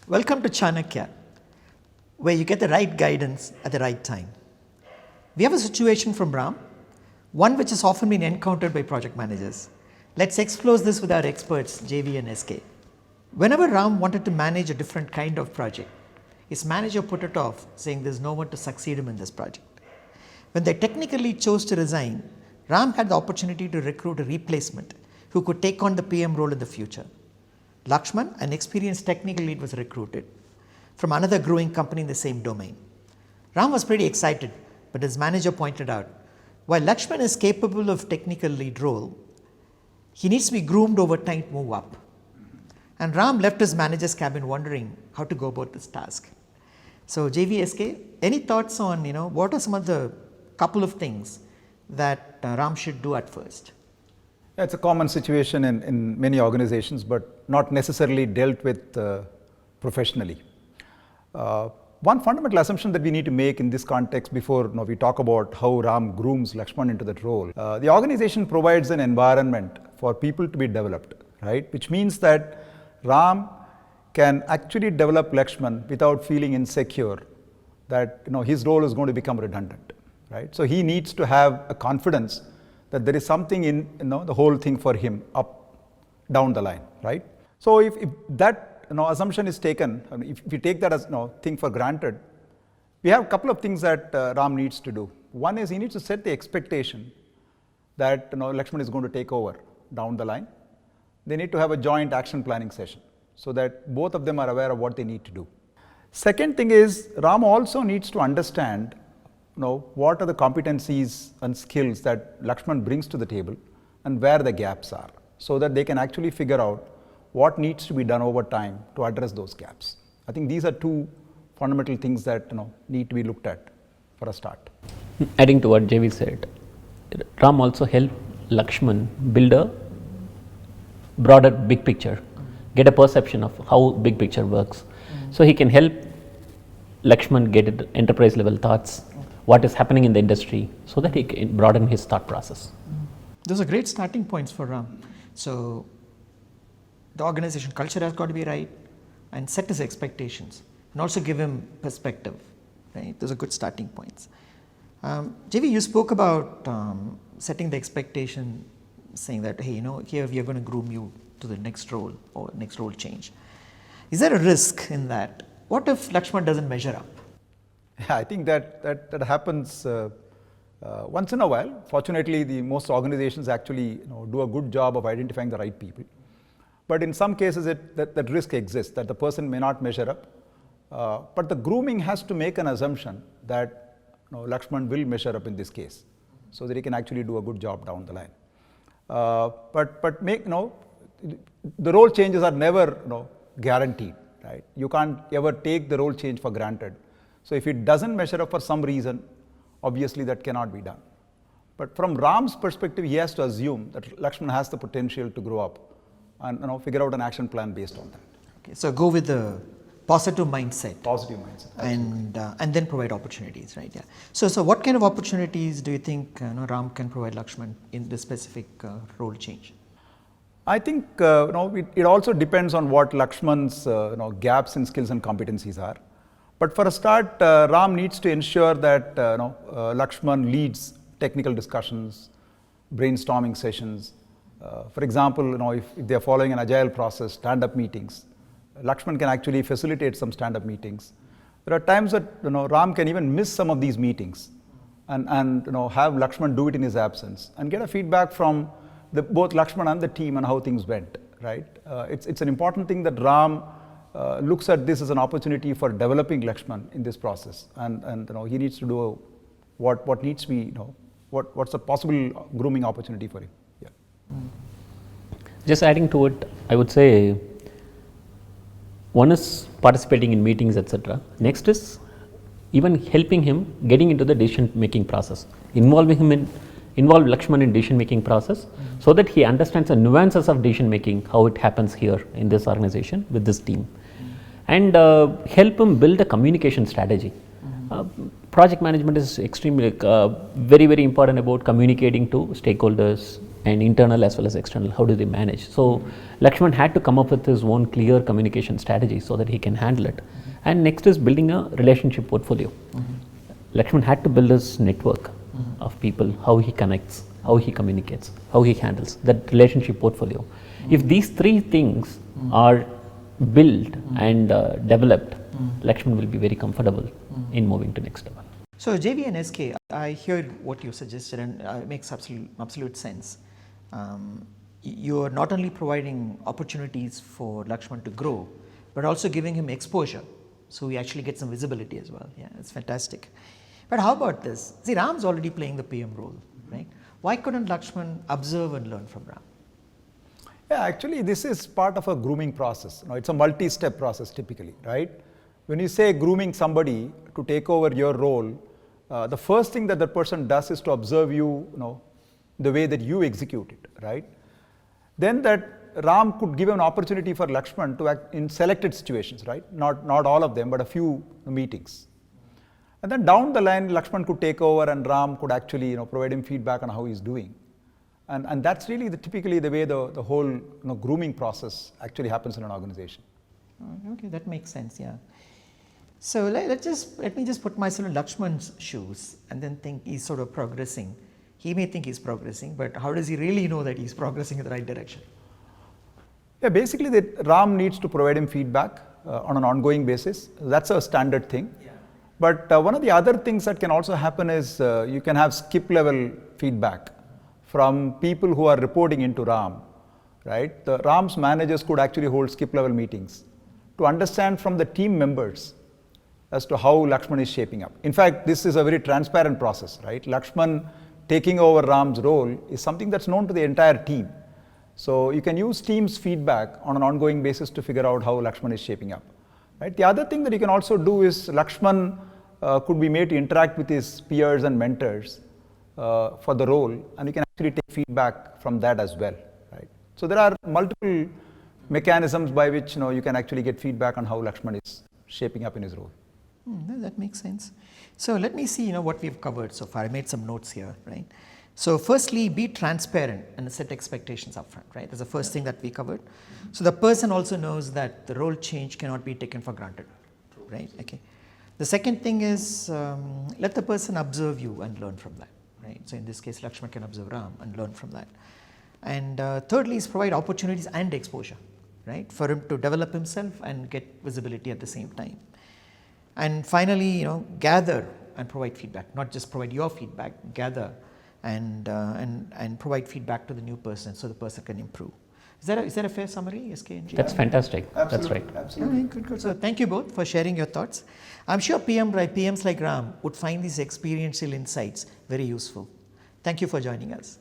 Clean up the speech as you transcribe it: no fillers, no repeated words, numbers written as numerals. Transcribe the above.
Welcome to Chanakya, where you get the right guidance at the right time. We have a situation from Ram, one which has often been encountered by project managers. Let's explore this with our experts, JV and SK. Whenever Ram wanted to manage a different kind of project, his manager put it off, saying there's no one to succeed him in this project. When they technically chose to resign, Ram had the opportunity to recruit a replacement who could take on the PM role in the future. Lakshman, an experienced technical lead, was recruited from another growing company in the same domain. Ram was pretty excited, but his manager pointed out, while Lakshman is capable of technical lead role, he needs to be groomed over time to move up. And Ram left his manager's cabin wondering how to go about this task. So JVSK, any thoughts on, what are some of the couple of things that Ram should do at first? It's a common situation in many organizations, but not necessarily dealt with professionally. One fundamental assumption that we need to make in this context before we talk about how Ram grooms Lakshman into that role, the organization provides an environment for people to be developed, right? Which means that Ram can actually develop Lakshman without feeling insecure that his role is going to become redundant, right? So he needs to have a confidence that there is something in the whole thing for him up down the line, right? So if that assumption is taken, if we take that as thing for granted, we have a couple of things that Ram needs to do. One is he needs to set the expectation that Lakshman is going to take over down the line. They need to have a joint action planning session so that both of them are aware of what they need to do. Second thing is Ram also needs to understand what are the competencies and skills that Lakshman brings to the table and where the gaps are, so that they can actually figure out what needs to be done over time to address those gaps. I think these are two fundamental things that need to be looked at for a start. Adding to what JV said, Ram also helped Lakshman build a broader big picture, get a perception of how big picture works. So he can help Lakshman get enterprise level thoughts, what is happening in the industry, so that he can broaden his thought process. Those are great starting points for Ram. So the organization culture has got to be right and set his expectations and also give him perspective, right? Those are good starting points. JV, you spoke about setting the expectation, saying that, hey, here we are going to groom you to the next role or next role change. Is there a risk in that? What if Lakshman doesn't measure up? Yeah, I think that happens once in a while. Fortunately, most organizations actually do a good job of identifying the right people. But in some cases, that risk exists, that the person may not measure up. But the grooming has to make an assumption that Lakshman will measure up in this case, so that he can actually do a good job down the line. But the role changes are never guaranteed, right? You can't ever take the role change for granted. So if it doesn't measure up for some reason, obviously that cannot be done. But from Ram's perspective, he has to assume that Lakshman has the potential to grow up and figure out an action plan based on that. Okay, so go with the positive mindset. Positive mindset. And then provide opportunities, right? Yeah. So what kind of opportunities do you think Ram can provide Lakshman in this specific role change? I think it also depends on what Lakshman's gaps in skills and competencies are. But for a start, Ram needs to ensure that Lakshman leads technical discussions, brainstorming sessions. For example, if they are following an agile process, stand-up meetings, Lakshman can actually facilitate some stand-up meetings. There are times that Ram can even miss some of these meetings and have Lakshman do it in his absence and get a feedback from both Lakshman and the team on how things went. Right? It's an important thing that Ram looks at this as an opportunity for developing Lakshman in this process, and he needs to do what needs to be what's a possible grooming opportunity for him. Yeah. Just adding to it, I would say one is participating in meetings, etc. Next is even helping him getting into the decision making process, involve Lakshman in decision making process, so that he understands the nuances of decision making, how it happens here in this organization with this team, and help him build a communication strategy. Project management is extremely very important about communicating to stakeholders, and internal as well as external, how do they manage? So Lakshman had to come up with his own clear communication strategy so that he can handle it. And next is building a relationship portfolio. Lakshman had to build his network of people, how he connects, how he communicates, how he handles that relationship portfolio. If these three things are built and developed, Lakshman will be very comfortable in moving to next level. So JV and SK, I hear what you suggested and it makes absolute sense. You are not only providing opportunities for Lakshman to grow, but also giving him exposure, so he actually gets some visibility as well. Yeah, it's fantastic. But how about this? See, Ram's already playing the PM role, right? Why couldn't Lakshman observe and learn from Ram? Yeah, actually this is part of a grooming process. It's a multi-step process typically, right? When you say grooming somebody to take over your role, the first thing that the person does is to observe you, the way that you execute it, right? Then that Ram could give an opportunity for Lakshman to act in selected situations, right? Not all of them, but a few meetings. And then down the line, Lakshman could take over and Ram could actually provide him feedback on how he's doing. And that's really typically the way the whole grooming process actually happens in an organization. Okay, that makes sense, yeah. So let me just put myself in Lakshman's shoes and then think he's sort of progressing. He may think he's progressing, but how does he really know that he's progressing in the right direction? Yeah, basically that Ram needs to provide him feedback on an ongoing basis. That's a standard thing. Yeah. But one of the other things that can also happen is you can have skip level feedback from people who are reporting into Ram, right? The Ram's managers could actually hold skip level meetings to understand from the team members as to how Lakshman is shaping up. In fact, this is a very transparent process, right? Lakshman taking over Ram's role is something that's known to the entire team. So you can use team's feedback on an ongoing basis to figure out how Lakshman is shaping up. Right? The other thing that you can also do is Lakshman could be made to interact with his peers and mentors for the role, and you can actually take feedback from that as well. Right? So there are multiple mechanisms by which you can actually get feedback on how Lakshman is shaping up in his role. That makes sense. So let me see what we've covered so far. I made some notes here, right? So firstly, be transparent and set expectations upfront, right? That's the first thing that we covered. So the person also knows that the role change cannot be taken for granted, right? Okay. The second thing is let the person observe you and learn from that, right? So in this case, Lakshman can observe Ram and learn from that. And thirdly is provide opportunities and exposure, right? For him to develop himself and get visibility at the same time. And finally, gather and provide feedback, not just provide your feedback, gather and provide feedback to the new person so the person can improve. Is that a fair summary, SK and G? That's fantastic. Absolutely. That's right. Absolutely. Good. So thank you both for sharing your thoughts. I'm sure PMs like Ram would find these experiential insights very useful. Thank you for joining us.